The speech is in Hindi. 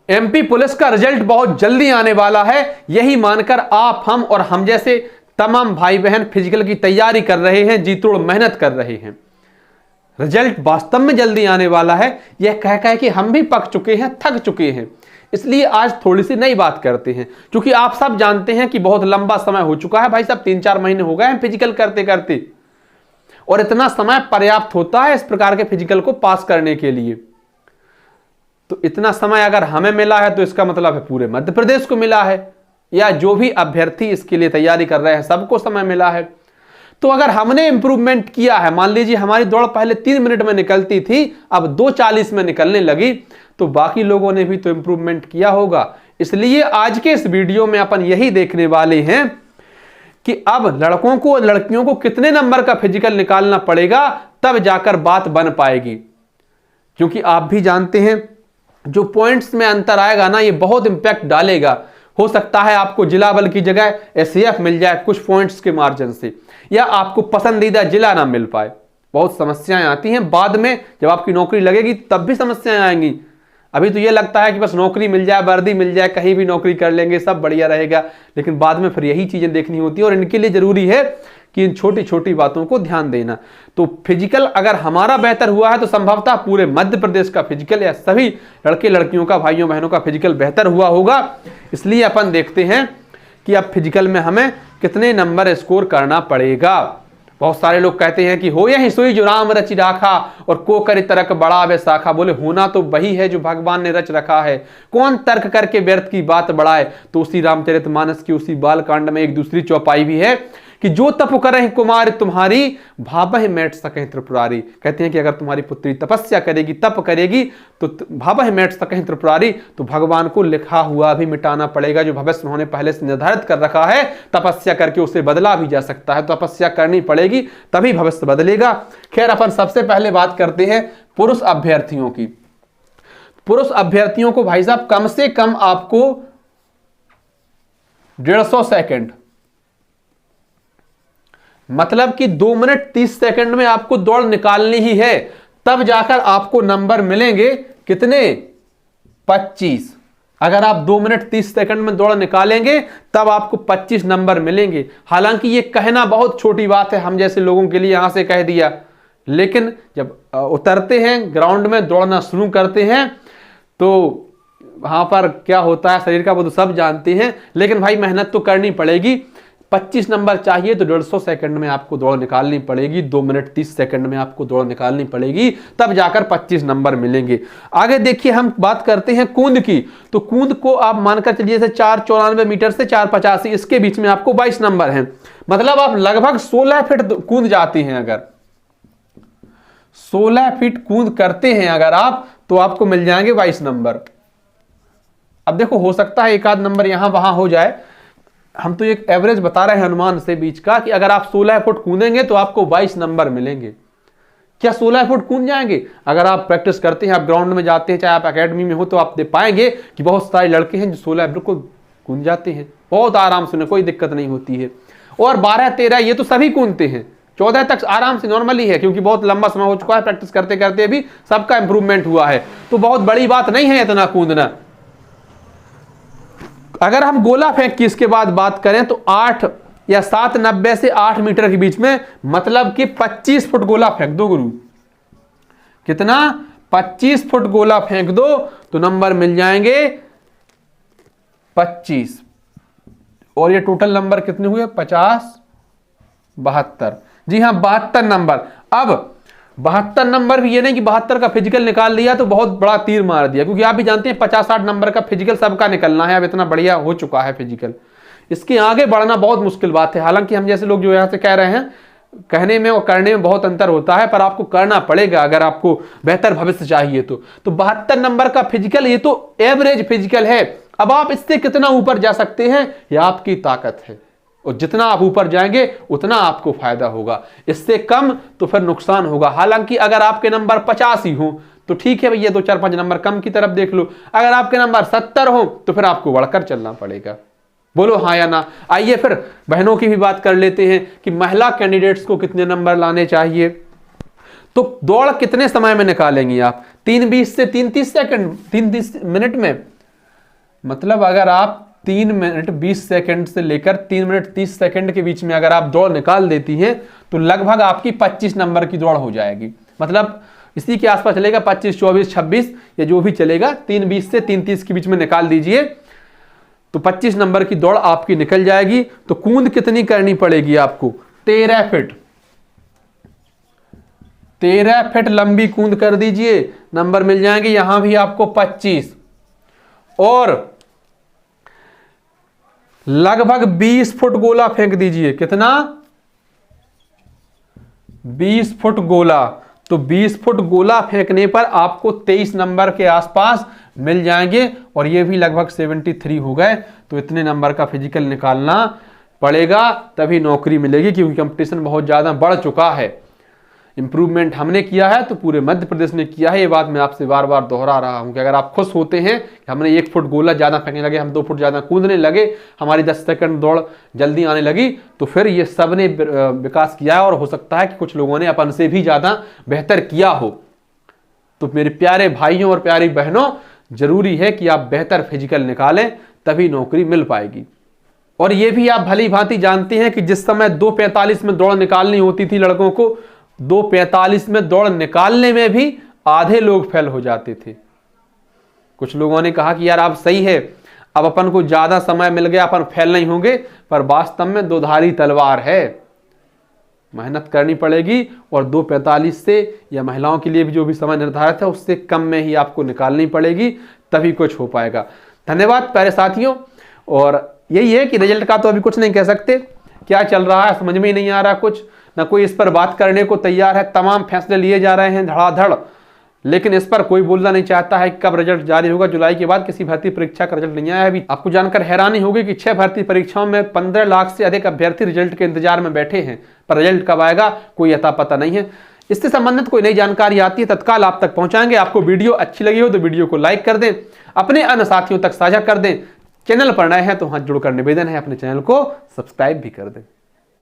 एमपी पुलिस का रिजल्ट बहुत जल्दी आने वाला है, यही मानकर आप, हम और हम जैसे तमाम भाई बहन फिजिकल की तैयारी कर रहे हैं, जी तोड़ मेहनत कर रहे हैं। रिजल्ट वास्तव में जल्दी आने वाला है, यह कह कह कि हम भी पक चुके हैं, थक चुके हैं। इसलिए आज थोड़ी सी नई बात करते हैं, क्योंकि आप सब जानते हैं कि बहुत लंबा समय हो चुका है भाई साहब, 3-4 महीने हो गए हैं फिजिकल करते करते, और इतना समय पर्याप्त होता है इस प्रकार के फिजिकल को पास करने के लिए। तो इतना समय अगर हमें मिला है तो इसका मतलब है पूरे मध्य प्रदेश को मिला है, या जो भी अभ्यर्थी इसके लिए तैयारी कर रहे हैं सबको समय मिला है। तो अगर हमने इंप्रूवमेंट किया है, मान लीजिए हमारी दौड़ पहले 3 मिनट में निकलती थी, अब 2:40 में निकलने लगी, तो बाकी लोगों ने भी तो इंप्रूवमेंट किया होगा। इसलिए आज के इस वीडियो में अपन यही देखने वाले हैं कि अब लड़कों को और लड़कियों को कितने नंबर का फिजिकल निकालना पड़ेगा, तब जाकर बात बन पाएगी। क्योंकि आप भी जानते हैं जो पॉइंट्स में अंतर आएगा ना, ये बहुत इंपैक्ट डालेगा। हो सकता है आपको जिला बल की जगह एसएएफ मिल जाए कुछ पॉइंट्स के मार्जिन से, या आपको पसंदीदा जिला ना मिल पाए। बहुत समस्याएं आती हैं बाद में, जब आपकी नौकरी लगेगी तब भी समस्याएं आएंगी। अभी तो ये लगता है कि बस नौकरी मिल जाए, वर्दी मिल जाए, कहीं भी नौकरी कर लेंगे, सब बढ़िया रहेगा, लेकिन बाद में फिर यही चीजें देखनी होती है। और इनके लिए जरूरी है कि इन छोटी छोटी बातों को ध्यान देना। तो फिजिकल अगर हमारा बेहतर हुआ है तो संभवतः पूरे मध्य प्रदेश का फिजिकल या सभी लड़के लड़कियों का, भाइयों बहनों का फिजिकल बेहतर हुआ होगा। इसलिए अपन देखते हैं कि अब फिजिकल में हमें कितने नंबर स्कोर करना पड़ेगा। बहुत सारे लोग कहते हैं कि हो यही सोई जो राम रच राखा, और को करे तरक बड़ा वे शाखा। बोले होना तो वही है जो भगवान ने रच रखा है, कौन तर्क करके व्यर्थ की बात बढ़ाए। तो उसी रामचरितमानस की उसी बाल कांड में एक दूसरी चौपाई भी है कि जो तप करहि कुमार तुम्हारी, भावहि मैट सकहि त्रिपुरारी। कहते हैं कि अगर तुम्हारी पुत्री तपस्या करेगी, तप करेगी, तो भावहि मैट सकहि त्रिपुरारी, तो भगवान को लिखा हुआ भी मिटाना पड़ेगा, जो भविष्य उन्होंने पहले से निर्धारित कर रखा है। तपस्या करके उसे बदला भी जा सकता है, तो तपस्या करनी पड़ेगी तभी भविष्य बदलेगा। खैर, अपन सबसे पहले बात करते हैं पुरुष अभ्यर्थियों की। पुरुष अभ्यर्थियों को भाई साहब कम से कम आपको 150 सेकेंड, मतलब कि 2 मिनट 30 सेकंड में आपको दौड़ निकालनी ही है, तब जाकर आपको नंबर मिलेंगे कितने? 25। अगर आप 2 मिनट 30 सेकंड में दौड़ निकालेंगे तब आपको 25 नंबर मिलेंगे। हालांकि ये कहना बहुत छोटी बात है हम जैसे लोगों के लिए, यहां से कह दिया, लेकिन जब उतरते हैं ग्राउंड में, दौड़ना शुरू करते हैं, तो वहां पर क्या होता है शरीर का वो तो सब जानते हैं। लेकिन भाई मेहनत तो करनी पड़ेगी। 25 नंबर चाहिए तो 150 सेकंड में आपको दौड़ निकालनी पड़ेगी, 2 मिनट 30 सेकंड में आपको दौड़ निकालनी पड़ेगी, तब जाकर 25 नंबर मिलेंगे। आगे देखिए, हम बात करते हैं कूद की। तो कूद को आप मानकर चलिए 494 मीटर से 485, इसके बीच में आपको 22 नंबर हैं। मतलब आप लगभग 16 फीट कूद जाते हैं। अगर 16 फीट कूद करते हैं अगर आप, तो आपको मिल जाएंगे 22 नंबर। अब देखो, हो सकता है एक आध नंबर यहां वहां हो जाए, हम तो एक एवरेज बता रहे हैं अनुमान से बीच का, कि अगर आप 16 फुट कूदेंगे तो आपको 22 नंबर मिलेंगे। क्या 16 फुट कूद जाएंगे? अगर आप प्रैक्टिस करते हैं, आप ग्राउंड में जाते हैं, चाहे आप एकेडमी में हो, तो आप देख पाएंगे कि बहुत सारे लड़के हैं जो 16 बिल्कुल कूद जाते हैं, बहुत आराम से, कोई दिक्कत नहीं होती है। और 12-13 ये तो सभी कूदते हैं, 14 तक आराम से नॉर्मली है, क्योंकि बहुत लंबा समय हो चुका है, प्रैक्टिस करते करते भी सबका इंप्रूवमेंट हुआ है, तो बहुत बड़ी बात नहीं है इतना कूदना। अगर हम गोला फेंक की इसके बाद बात करें तो 8 या 790 से 8 मीटर के बीच में, मतलब कि 25 फुट गोला फेंक दो गुरु। कितना? 25 फुट गोला फेंक दो तो नंबर मिल जाएंगे 25। और ये टोटल नंबर कितने हुए? 50, 72। जी हां, 72 नंबर। अब 72 नंबर भी ये नहीं कि 72 का फिजिकल निकाल लिया तो बहुत बड़ा तीर मार दिया, क्योंकि आप भी जानते हैं 50-60 नंबर का फिजिकल सबका निकलना है। अब इतना बढ़िया हो चुका है फिजिकल, इसके आगे बढ़ना बहुत मुश्किल बात है। हालांकि हम जैसे लोग जो यहां से कह रहे हैं, कहने में और करने में बहुत अंतर होता है, पर आपको करना पड़ेगा अगर आपको बेहतर भविष्य चाहिए तो। 72 नंबर का फिजिकल, ये तो एवरेज फिजिकल है। अब आप इससे कितना ऊपर जा सकते हैं, यह आपकी ताकत है, और जितना आप ऊपर जाएंगे उतना आपको फायदा होगा। इससे कम तो फिर नुकसान होगा। हालांकि अगर आपके नंबर 50 ही हो तो ठीक है भैया, 2-4-5 नंबर कम की तरफ देख लो। अगर आपके नंबर 70 हो तो फिर आपको बढ़कर चलना पड़ेगा। बोलो हाँ या ना। आइए फिर बहनों की भी बात कर लेते हैं कि महिला कैंडिडेट्स को कितने नंबर लाने चाहिए। तो दौड़ कितने समय में निकालेंगी आप? 3:20 से 3:30 सेकंड, 3:30 मिनट में। मतलब अगर आप 3 मिनट 20 सेकंड से लेकर 3 मिनट 30 सेकंड के बीच में अगर आप दौड़ निकाल देती हैं तो लगभग आपकी 25 नंबर की दौड़ हो जाएगी। मतलब इसी के आसपास चलेगा, 25, 24, 26 या जो भी चलेगा, 3:20 से 3:30 के बीच में निकाल दीजिए तो 25 नंबर की दौड़ आपकी निकल जाएगी। तो कूद कितनी करनी पड़ेगी आपको? 13 फीट। 13 फीट लंबी कूद कर दीजिए, नंबर मिल जाएंगे यहां भी आपको 25। और लगभग 20 फुट गोला फेंक दीजिए। कितना? 20 फुट गोला। तो 20 फुट गोला फेंकने पर आपको 23 नंबर के आसपास मिल जाएंगे और ये भी लगभग 73 हो गए। तो इतने नंबर का फिजिकल निकालना पड़ेगा, तभी नौकरी मिलेगी, क्योंकि कंपटीशन बहुत ज्यादा बढ़ चुका है। इंप्रूवमेंट हमने किया है तो पूरे मध्य प्रदेश ने किया है। ये बात मैं आपसे बार बार दोहरा रहा हूं कि अगर आप खुश होते हैं कि हमने 1 फुट गोला ज्यादा फेंकने लगे, हम 2 फुट ज्यादा कूदने लगे, हमारी 10 सेकंड दौड़ जल्दी आने लगी, तो फिर ये सब ने विकास किया है और हो सकता है कि कुछ लोगों ने अपन से भी ज्यादा बेहतर किया हो। तो मेरे प्यारे भाइयों और प्यारी बहनों, जरूरी है कि आप बेहतर फिजिकल निकालें, तभी नौकरी मिल पाएगी। और ये भी आप भली भांति जानते हैं कि जिस समय 2:45 में दौड़ निकालनी होती थी लड़कों को, 2:45 में दौड़ निकालने में भी आधे लोग फेल हो जाते थे। कुछ लोगों ने कहा कि यार आप सही है, अब अपन को ज्यादा समय मिल गया, अपन फेल नहीं होंगे, पर वास्तव में दोधारी तलवार है। मेहनत करनी पड़ेगी और 2:45 से, या महिलाओं के लिए भी जो भी समय निर्धारित है उससे कम में ही आपको निकालनी पड़ेगी, तभी कुछ हो पाएगा। धन्यवाद प्यारे साथियों। और यही है कि रिजल्ट का तो अभी कुछ नहीं कह सकते, क्या चल रहा है समझ में ही नहीं आ रहा कुछ, ना कोई इस पर बात करने को तैयार है। तमाम फैसले लिए जा रहे हैं धड़ाधड़, लेकिन इस पर कोई बोलना नहीं चाहता है कब रिजल्ट जारी होगा। जुलाई के बाद किसी भर्ती परीक्षा का रिजल्ट नहीं आया अभी। आपको जानकर हैरानी होगी कि 6 भर्ती परीक्षाओं में 15 लाख से अधिक अभ्यर्थी रिजल्ट के इंतजार में बैठे हैं, पर रिजल्ट कब आएगा कोई अता पता नहीं है। इससे संबंधित कोई नई जानकारी आती है तत्काल आप तक पहुंचाएंगे। आपको वीडियो अच्छी लगी हो तो वीडियो को लाइक कर दें, अपने अन्य साथियों तक साझा कर दें। चैनल पर नए हैं तो हाथ जोड़कर निवेदन है अपने चैनल को सब्सक्राइब भी कर दें।